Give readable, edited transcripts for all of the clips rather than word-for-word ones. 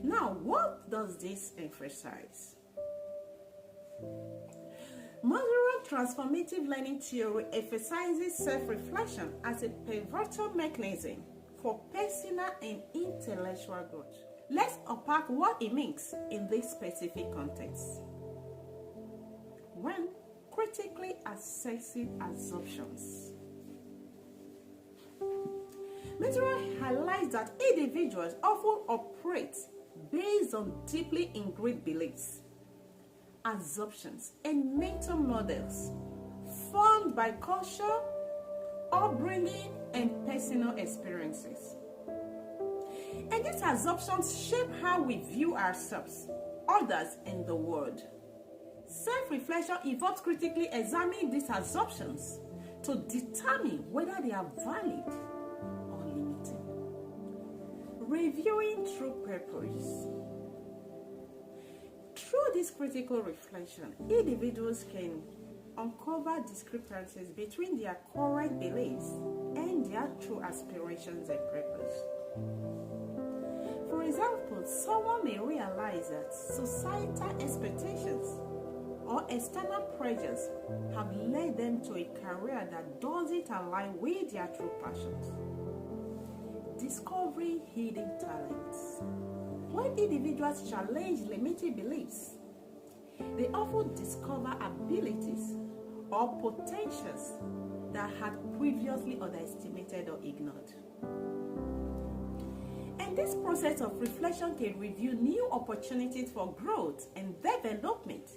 Now, what does this emphasize? Mezirow transformative learning theory emphasizes self-reflection as a pivotal mechanism for personal and intellectual growth. Let's unpack what it means in this specific context. 1. Critically assessing assumptions. Mezirow highlights that individuals often operate based on deeply ingrained beliefs, assumptions, and mental models formed by culture, upbringing, and personal experiences. And these assumptions shape how we view ourselves, others, and the world. Self-reflection involves critically examining these assumptions to determine whether they are valid or limiting. Reviewing true purpose. Through this critical reflection, individuals can uncover discrepancies between their current beliefs and their true aspirations and purpose. For example, someone may realize that societal expectations or external pressures have led them to a career that doesn't align with their true passions. Discovering hidden talents. When individuals challenge limiting beliefs, they often discover abilities or potentials that had previously underestimated or ignored. And this process of reflection can reveal new opportunities for growth and development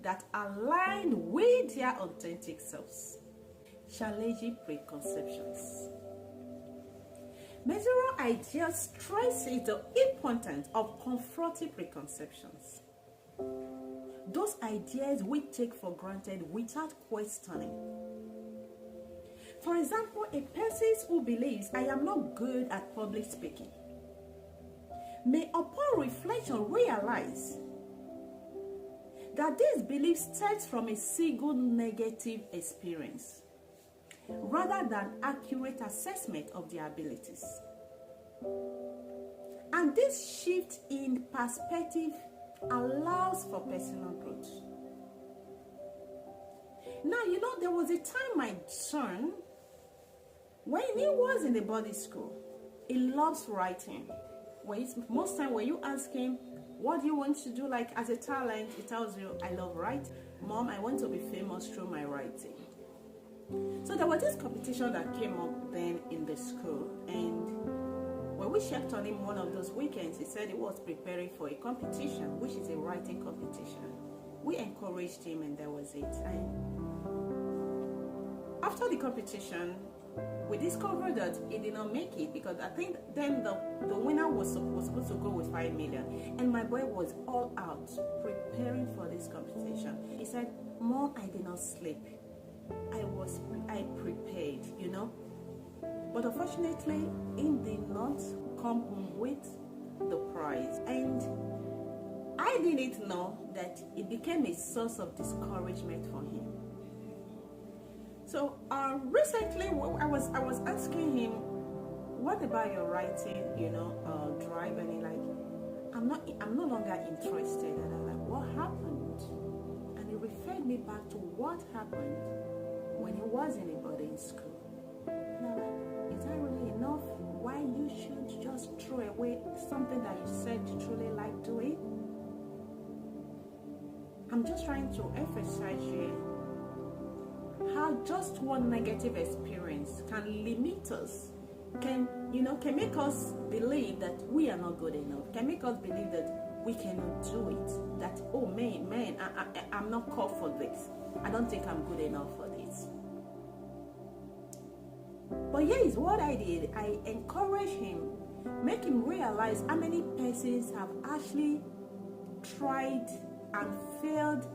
that align with their authentic selves. Challenging preconceptions. Mezirow ideas stresses the importance of confronting preconceptions. Those ideas we take for granted without questioning. For example, a person who believes I am not good at public speaking may upon reflection realize that this belief stems from a single negative experience rather than accurate assessment of their abilities. And this shift in perspective allows for personal growth. Now, there was a time my son, when he was in the boarding school, he loves writing. Most time when you ask him, what do you want to do like as a talent, he tells you, I love writing. Mom, I want to be famous through my writing. So there was this competition that came up then in the school, and when we checked on him one of those weekends, he said he was preparing for a competition, which is a writing competition. We encouraged him, and that was it. And after the competition, we discovered that he did not make it, because I think then the winner was supposed to go with 5 million, and my boy was all out preparing for this competition. He said, Mom, I did not sleep. I prepared, but unfortunately he did not come home with the prize, and I didn't know that it became a source of discouragement for him. So recently I was asking him, what about your writing, drive, and he I'm no longer interested. And I'm like, what happened? And he referred me back to what happened when he was in a boarding school. Now, is that really enough? Why you should just throw away something that you said you truly like doing? I'm just trying to emphasize here how just one negative experience can limit us, can make us believe that we are not good enough, can make us believe that we cannot do it, that, oh man, I'm not called for this. I don't think I'm good enough for this. But here's what I did. I encouraged him, make him realize how many persons have actually tried and failed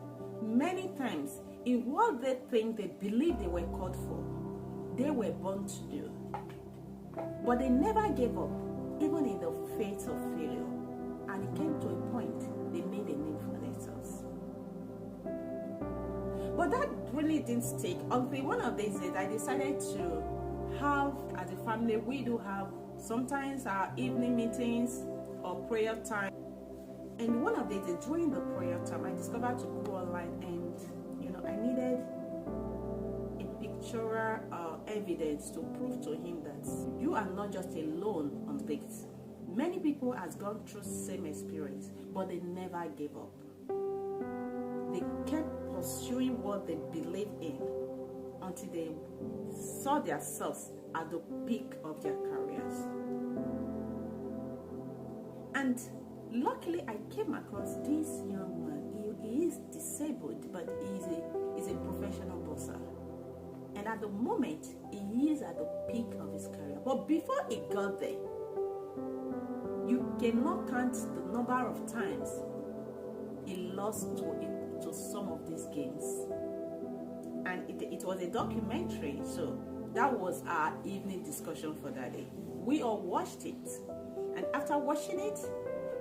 many times in what they think they believe they were called for, they were born to do. But they never gave up, even in the face of failure. And it came to a point they made a name for themselves. But that really didn't stick until one of these days I decided to have, as a family, we do have sometimes our evening meetings or prayer time. And one of the days during the prayer time, I discovered to go online, and I needed a pictorial evidence to prove to him that you are not just alone on this. Many people has gone through same experience, but they never gave up. They kept pursuing what they believed in until they saw themselves at the peak of their careers. And luckily, I came across this young man. He is disabled, but he's a professional boxer. And at the moment, he is at the peak of his career. But before he got there, you cannot count the number of times he lost to some of these games. And it was a documentary, so that was our evening discussion for that day. We all watched it. And after watching it,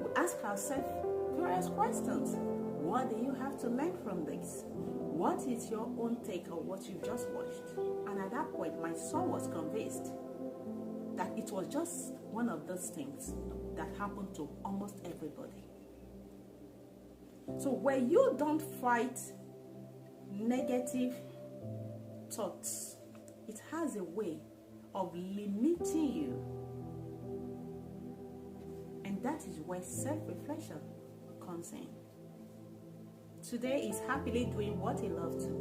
we asked ourselves various questions. What do you have to learn from this? What is your own take on what you just watched? And at that point, my soul was convinced that it was just one of those things that happen to almost everybody. So when you don't fight negative thoughts, it has a way of limiting you. And that is where self-reflection comes in. Today is happily doing what he loves to do.